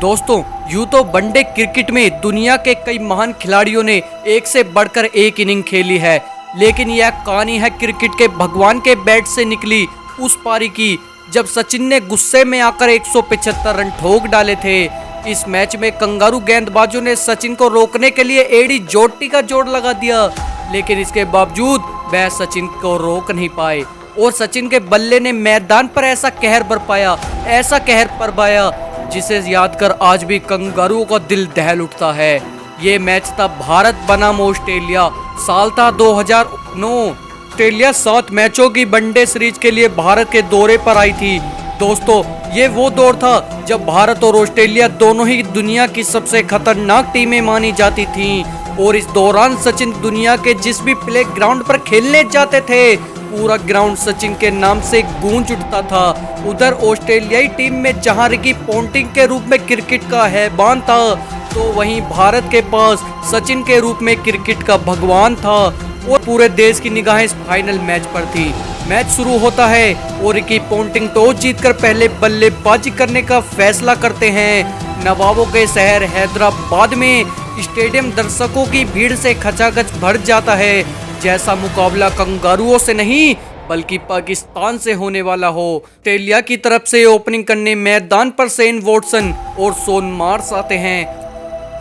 दोस्तों, यूं तो वनडे क्रिकेट में दुनिया के कई महान खिलाड़ियों ने एक से बढ़कर एक इनिंग खेली है, लेकिन यह कहानी है क्रिकेट के भगवान के बैट से निकली उस पारी की जब सचिन ने गुस्से में आकर 175 रन ठोक डाले थे। इस मैच में कंगारू गेंदबाजों ने सचिन को रोकने के लिए एडी जोटी का जोड़ लगा दिया, लेकिन इसके बावजूद वह सचिन को रोक नहीं पाए और सचिन के बल्ले ने मैदान पर ऐसा कहर बरपाया जिसे याद कर आज भी कंगारुओं का दिल दहल उठता है। ये मैच था भारत बनाम ऑस्ट्रेलिया। साल था 2009। ऑस्ट्रेलिया 7 मैचों की वनडे सीरीज के लिए भारत के दौरे पर आई थी। दोस्तों, ये वो दौर था जब भारत और ऑस्ट्रेलिया दोनों ही दुनिया की सबसे खतरनाक टीमें मानी जाती थीं और इस दौरान सचिन दुनिया के जिस भी प्ले ग्राउंड पर खेलने जाते थे पूरा ग्राउंड सचिन के नाम से गूंज उठता था। उधर ऑस्ट्रेलियाई टीम में जहां रिकी पोंटिंग के रूप में क्रिकेट का हैवान था, तो वहीं भारत के पास सचिन के रूप में क्रिकेट का भगवान था और पूरे देश की निगाहें इस फाइनल मैच पर थी। मैच शुरू होता है और रिकी पोंटिंग टॉस जीतकर पहले बल्लेबाजी करने का फैसला करते हैं। नवाबों के शहर हैदराबाद में स्टेडियम दर्शकों की भीड़ से खचाखच भर जाता है, जैसा मुकाबला कंगारुओं से नहीं बल्कि पाकिस्तान से होने वाला हो। ऑस्ट्रेलिया की तरफ से ओपनिंग करने मैदान पर शेन वॉटसन और शॉन मार्श आते हैं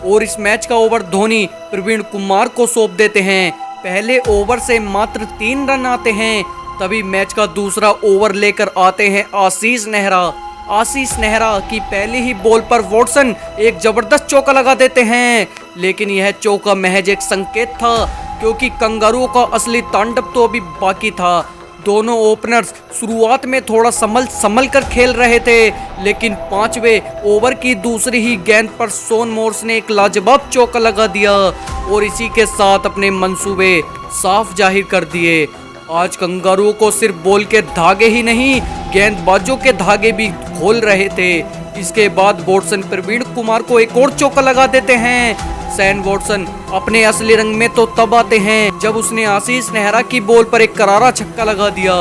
और इस मैच का ओवर धोनी प्रवीण कुमार को सौंप देते हैं। पहले ओवर से मात्र 3 रन आते हैं, तभी मैच का दूसरा ओवर लेकर आते हैं आशीष नेहरा की पहली ही बॉल पर वॉटसन एक जबरदस्त चौका लगा देते हैं, लेकिन यह चौका महज एक संकेत था क्योंकि कंगारुओं का असली तांडव तो अभी बाकी था। दोनों ओपनर्स शुरुआत में थोड़ा संभल कर खेल रहे थे, लेकिन 5वें ओवर की दूसरी ही गेंद पर शॉन मार्श ने एक लाजवाब चौका लगा दिया और इसी के साथ अपने मंसूबे साफ जाहिर कर दिए। आज कंगारुओं को सिर्फ बॉल के धागे ही नहीं गेंदबाजों के धागे भी खोल रहे थे। इसके बाद वॉटसन प्रवीण कुमार को एक और चौका लगा देते हैं। शेन वॉटसन अपने असली रंग में तो तब आते हैं जब उसने आशीष नेहरा की बॉल पर एक करारा छक्का लगा दिया।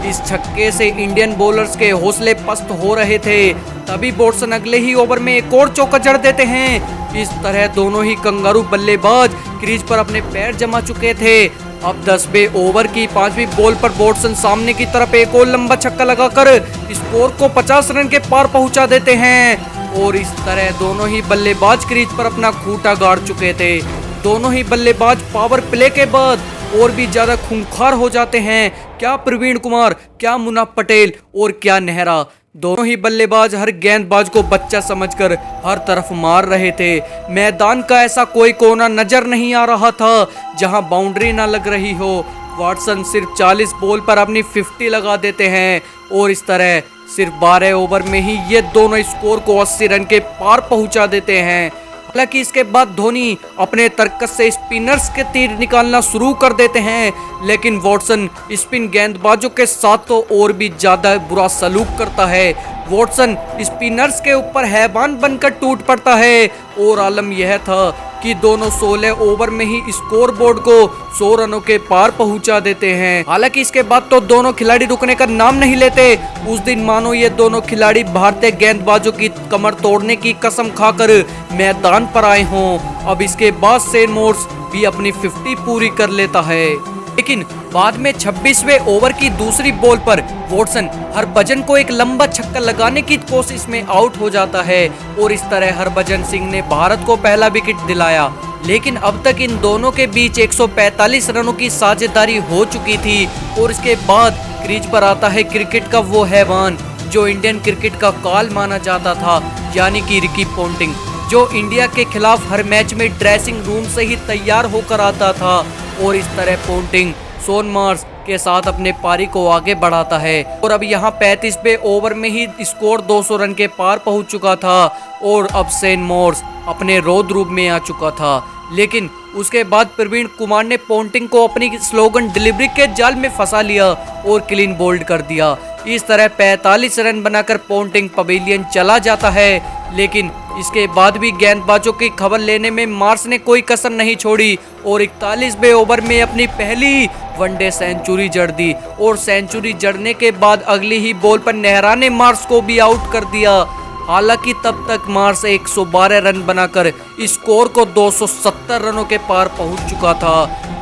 इस छक्के से इंडियन बॉलर्स के हौसले पस्त हो रहे थे, तभी वॉटसन अगले ही ओवर में एक और चौका जड़ देते हैं। इस तरह दोनों ही कंगारू बल्लेबाज क्रीज पर अपने पैर जमा चुके थे। अब 10वें ओवर की 5वीं बॉल पर वॉटसन सामने की तरफ एक और लंबा छक्का लगाकर स्कोर को 50 रन के पार पहुंचा देते हैं और इस तरह दोनों ही बल्लेबाज क्रीज पर अपना खूंटा गाड़ चुके थे। दोनों ही बल्लेबाज पावर प्ले के बाद और भी ज्यादा खूंखार हो जाते हैं। क्या प्रवीण कुमार, क्या मुनाफ पटेल और क्या नेहरा, दोनों ही बल्लेबाज हर गेंदबाज को बच्चा समझकर हर तरफ मार रहे थे। मैदान का ऐसा कोई कोना नजर नहीं आ रहा था जहां बाउंड्री ना लग रही हो। वॉटसन सिर्फ 40 बॉल पर अपनी 50 लगा देते हैं और इस तरह सिर्फ 12 ओवर में ही ये दोनों स्कोर को 80 रन के पार पहुंचा देते हैं। हालांकि इसके बाद धोनी अपने तर्कस से स्पिनर्स के तीर निकालना शुरू कर देते हैं, लेकिन वॉटसन स्पिन गेंदबाजों के साथ तो और भी ज्यादा बुरा सलूक करता है। वॉटसन स्पिनर्स के ऊपर हैवान बनकर टूट पड़ता है और आलम यह था कि दोनों 16 ओवर में ही स्कोर बोर्ड को 100 रनों के पार पहुंचा देते हैं। हालांकि इसके बाद तो दोनों खिलाड़ी रुकने का नाम नहीं लेते। उस दिन मानो ये दोनों खिलाड़ी भारतीय गेंदबाजों की कमर तोड़ने की कसम खाकर मैदान पर आए हों। अब इसके बाद शेन मार्श भी अपनी 50 पूरी कर लेता है, लेकिन बाद में 26वें ओवर की दूसरी बॉल पर वॉटसन हरभजन को एक लंबा छक्का लगाने की कोशिश में आउट हो जाता है और इस तरह हरभजन सिंह ने भारत को पहला विकेट दिलाया। लेकिन अब तक इन दोनों के बीच 145 रनों की साझेदारी हो चुकी थी और इसके बाद क्रीज पर आता है क्रिकेट का वो हैवान जो इंडियन क्रिकेट का काल माना जाता था, यानी कि रिकी पोंटिंग, जो इंडिया के खिलाफ हर मैच में ड्रेसिंग रूम से ही तैयार होकर आता था और इस तरह पोंटिंग शॉन मार्श के साथ अपने पारी को आगे बढ़ाता है और अब यहाँ 35वें ओवर में ही स्कोर 200 रन के पार पहुंच चुका था और अब शेन मार्श अपने रौद्र रूप में आ चुका था। लेकिन उसके बाद प्रवीण कुमार ने पोंटिंग को अपनी स्लोगन डिलीवरी के जाल में फंसा लिया और क्लीन बोल्ड कर दिया। इस तरह 45 रन बनाकर पोंटिंग पवेलियन चला जाता है, लेकिन इसके बाद भी गेंदबाजों की खबर लेने में मार्श ने कोई कसर नहीं छोड़ी और 41वें ओवर में अपनी पहली वनडे सेंचुरी जड़ दी और सेंचुरी जड़ने के बाद अगली ही बॉल पर नेहरा ने मार्श को भी आउट कर दिया। हालांकि तब तक मार्स 112 रन बनाकर स्कोर को 270 रनों के पार पहुंच चुका था।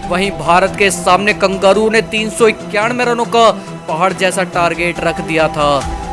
वहीं भारत के सामने कंगारू ने 391 रनों का पहाड़ जैसा टारगेट रख दिया था।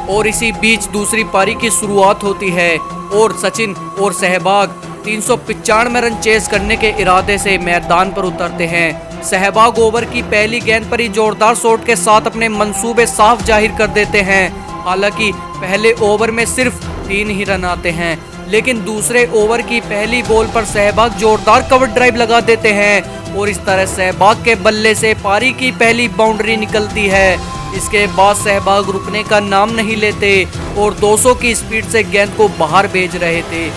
और इसी बीच दूसरी पारी की शुरुआत होती है और सचिन और सहवाग 395 रन चेस करने के इरादे से मैदान पर उतरते हैं। सहवाग ओवर की पहली गेंद पर ही जोरदार शॉट के साथ अपने मंसूबे साफ जाहिर कर देते हैं। हालांकि पहले ओवर में सिर्फ 3 ही रन आते हैं, लेकिन दूसरे ओवर की पहली बॉल पर सहवाग जोरदार कवर ड्राइव लगा देते हैं और इस तरह सहवाग के बल्ले से पारी की पहली बाउंड्री निकलती है। इसके बाद सहवाग रुकने का नाम नहीं लेते और 200 की स्पीड से गेंद को बाहर भेज रहे थे।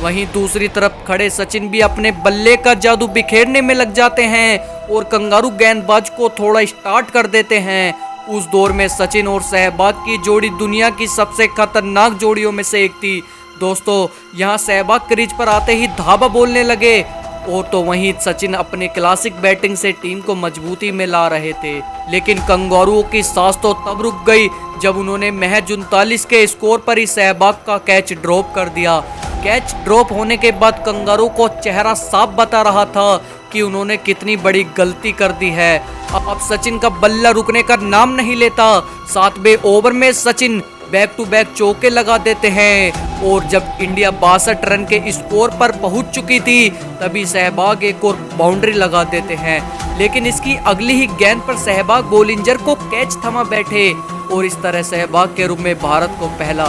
वहीं दूसरी तरफ खड़े सचिन भी अपने बल्ले का जादू बिखेरने में लग जाते हैं और कंगारू गेंदबाज को थोड़ा स्टार्ट कर देते हैं। उस दौर में सचिन और सहवाग की जोड़ी दुनिया की सबसे खतरनाक जोड़ियों में से एक थी। दोस्तों, यहाँ सहवाग क्रीज पर आते ही धावा बोलने लगे और तो वहीं सचिन अपने क्लासिक बैटिंग से टीम को मजबूती में ला रहे थे। लेकिन कंगारुओं की सांस तो तब रुक गई जब उन्होंने महज 39 के स्कोर पर ही सहवाग का कैच ड्रॉप कर दिया। कैच ड्रॉप होने के बाद कंगारू को चेहरा साफ बता रहा था कि उन्होंने कितनी बड़ी गलती कर दी है। अब सचिन का बल्ला रुकने का नाम नहीं लेता। 7वें ओवर में सचिन बैक टू बैक चौके लगा देते हैं और जब इंडिया 62 रन के स्कोर पर पहुंच चुकी थी तभी सहवाग एक और बाउंड्री लगा देते हैं। लेकिन इसकी अगली ही गेंद पर सहवाग बॉलिंजर को कैच थमा बैठे और इस तरह सहवाग के रूप में भारत को पहला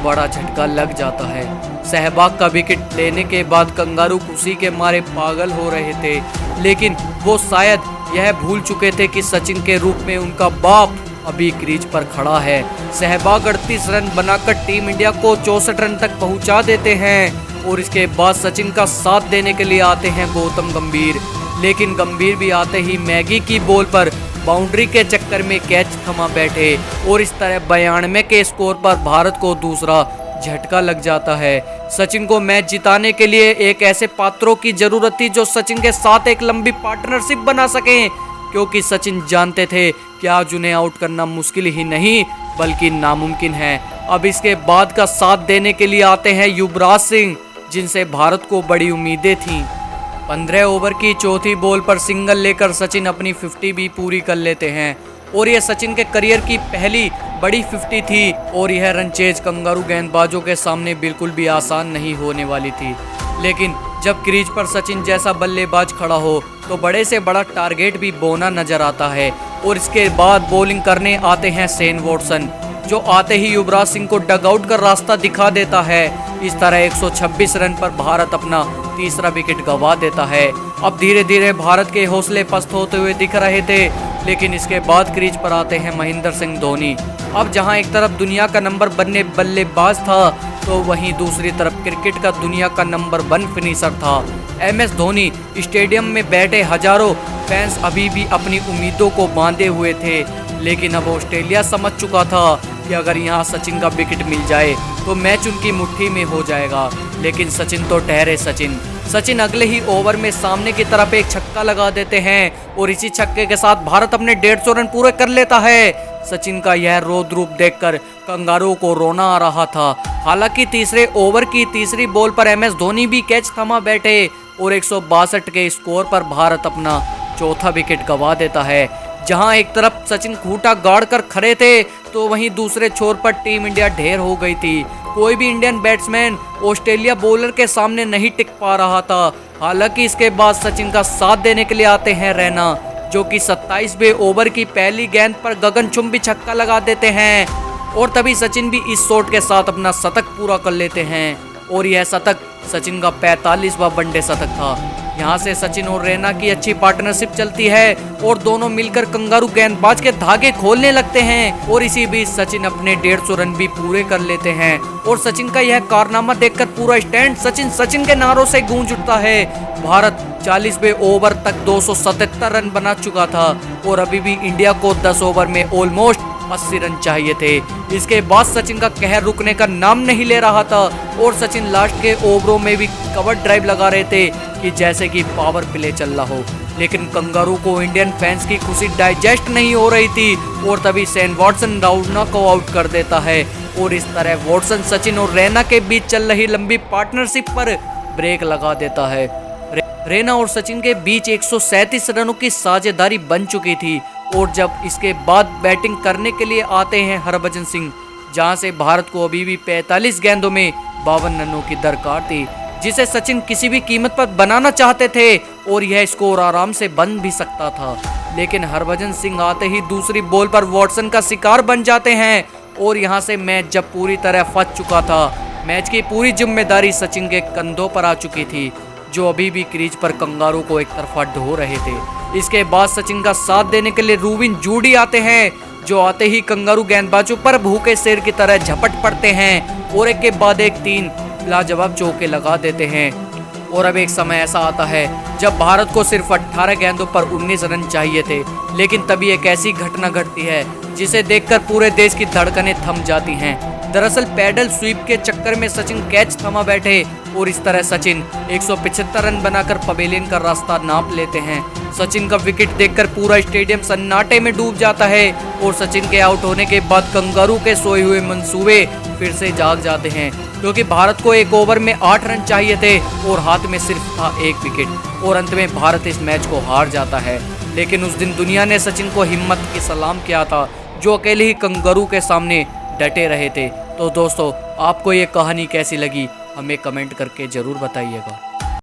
बड़ा झटका लग जाता है। सहवाग का विकेट लेने के बाद कंगारू खुशी के मारे पागल हो रहे थे, लेकिन वो शायद यह भूल चुके थे कि सचिन के रूप में उनका बाप अभी क्रीज पर खड़ा है। सहवाग 38 रन बनाकर टीम इंडिया को 64 रन तक पहुंचा देते हैं और इसके बाद सचिन का साथ देने के लिए आते हैं गौतम गंभीर। लेकिन गंभीर भी आते ही मैगी की बॉल पर बाउंड्री के चक्कर में कैच थमा बैठे और इस तरह 92 के स्कोर पर भारत को दूसरा झटका लग जाता है। सचिन को मैच जिताने के लिए एक ऐसे पात्रों की जरूरत थी जो सचिन के साथ एक लंबी पार्टनरशिप बना सकें, क्योंकि सचिन जानते थे कि आज उन्हें आउट करना मुश्किल ही नहीं बल्कि नामुमकिन है। अब इसके बाद का साथ देने के लिए आते हैं युवराज सिंह, जिनसे भारत को बड़ी उम्मीदें थीं। 15 ओवर की चौथी बॉल पर सिंगल लेकर सचिन अपनी 50 भी पूरी कर लेते हैं और यह सचिन के करियर की पहली बड़ी 50 थी और यह रन चेज कंगारू गेंदबाजों के सामने बिल्कुल भी आसान नहीं होने वाली थी। लेकिन जब क्रीज पर सचिन जैसा बल्लेबाज खड़ा हो तो बड़े से बड़ा टारगेट भी बोना नजर आता है और इसके बाद बॉलिंग करने आते हैं शेन वॉटसन, जो आते ही युवराज सिंह को डगआउट का रास्ता दिखा देता है। इस तरह 126 रन पर भारत अपना तीसरा विकेट गंवा देता है। अब धीरे धीरे भारत के हौसले पस्त होते हुए दिख रहे थे, लेकिन इसके बाद क्रीज पर आते हैं महेंद्र सिंह धोनी। अब जहां एक तरफ दुनिया का नंबर 1 बल्लेबाज था तो वहीं दूसरी तरफ क्रिकेट का दुनिया का नंबर 1 फिनिशर था। MS धोनी स्टेडियम में बैठे हजारों फैंस अभी भी अपनी उम्मीदों को बांधे हुए थे, लेकिन अब ऑस्ट्रेलिया समझ चुका था कि अगर यहाँ सचिन का विकेट मिल जाए तो मैच उनकी मुट्ठी में हो जाएगा। लेकिन सचिन तो ठहरे सचिन अगले ही ओवर में सामने की तरफ एक छक्का लगा देते हैं और इसी छक्के के साथ भारत अपने 150 रन पूरे कर लेता है। सचिन का यह रौद्र रूप देखकर कंगारुओं को रोना आ रहा था। हालांकि तीसरे ओवर की तीसरी बॉल पर MS धोनी भी कैच थमा बैठे और 162 के स्कोर पर भारत अपना चौथा विकेट गंवा देता है। जहां एक तरफ सचिन खूंटा गाड़ कर खड़े थे तो वहीं दूसरे छोर पर टीम इंडिया ढेर हो गई थी। कोई भी इंडियन बैट्समैन ऑस्ट्रेलिया बॉलर के सामने नहीं टिक पा रहा था। हालांकि इसके बाद सचिन का साथ देने के लिए आते हैं रैना, जो कि 27वें ओवर की पहली गेंद पर गगनचुंबी छक्का लगा देते हैं और तभी सचिन भी इस शॉट के साथ अपना शतक पूरा कर लेते हैं और यह शतक सचिन का 45वां वनडे शतक था। यहाँ से सचिन और रैना की अच्छी पार्टनरशिप चलती है और दोनों मिलकर कंगारू गेंदबाज के धागे खोलने लगते हैं और इसी बीच सचिन अपने 150 रन भी पूरे कर लेते हैं और सचिन का यह कारनामा देखकर पूरा स्टैंड सचिन के नारों से गूंज उठता है। भारत 40वें ओवर तक 277 रन बना चुका था और अभी भी इंडिया को 10 ओवर में ऑलमोस्ट 80 रन चाहिए थे। इसके बाद सचिन का कहर रुकने का नाम नहीं ले रहा था और सचिन लास्ट के ओवरों में भी कवर ड्राइव लगा रहे थे कि जैसे कि पावर प्ले चल रहा हो। लेकिन कंगारू को इंडियन फैंस की खुशी डाइजेस्ट नहीं हो रही थी और तभी शेन वॉटसन राउंड को आउट कर देता है। और इस तरह वॉटसन सचिन और रैना के बीच चल रही लंबी पार्टनरशिप पर ब्रेक लगा देता है। रैना और सचिन के बीच 137 रनों की साझेदारी बन चुकी थी और जब इसके बाद बैटिंग करने के लिए आते हैं हरभजन सिंह, जहां से भारत को अभी भी 45 गेंदों में 52 रनों की दरकार थी, जिसे सचिन किसी भी कीमत पर बनाना चाहते थे और यह स्कोर आराम से बन भी सकता था। लेकिन हरभजन सिंह आते ही दूसरी बॉल पर वॉटसन का शिकार बन जाते हैं और यहां से मैच जब पूरी तरह फंस चुका था, मैच की पूरी जिम्मेदारी सचिन के कंधों पर आ चुकी थी, जो अभी भी क्रीज पर कंगारू को एक तरफा ढो रहे थे। इसके बाद सचिन का साथ देने के लिए रूविन जूडी आते हैं, जो आते ही कंगारू गेंदबाजों पर भूखे शेर की तरह झपट पड़ते हैं और एक के बाद एक 3 लाजवाब चौके लगा देते हैं। और अब एक समय ऐसा आता है जब भारत को सिर्फ 18 गेंदों पर 19 रन चाहिए थे, लेकिन तभी एक ऐसी घटना घटती है जिसे देखकर पूरे देश की धड़कनें थम जाती हैं। दरअसल पैडल स्वीप के चक्कर में सचिन कैच थमा बैठे और इस तरह सचिन 175 रन बनाकर पवेलियन का रास्ता नाप लेते हैं। सचिन का विकेट देखकर पूरा स्टेडियम सन्नाटे में डूब जाता है और सचिन के आउट होने के बाद कंगारू के सोए हुए मंसूबे फिर से जाग जाते हैं, क्योंकि भारत को एक ओवर में 8 रन चाहिए थे और हाथ में सिर्फ था 1 विकेट और अंत में भारत इस मैच को हार जाता है। लेकिन उस दिन दुनिया ने सचिन को हिम्मत की सलाम किया था, जो अकेले ही कंगारू के सामने डटे रहे थे। तो दोस्तों, आपको ये कहानी कैसी लगी हमें कमेंट करके ज़रूर बताइएगा।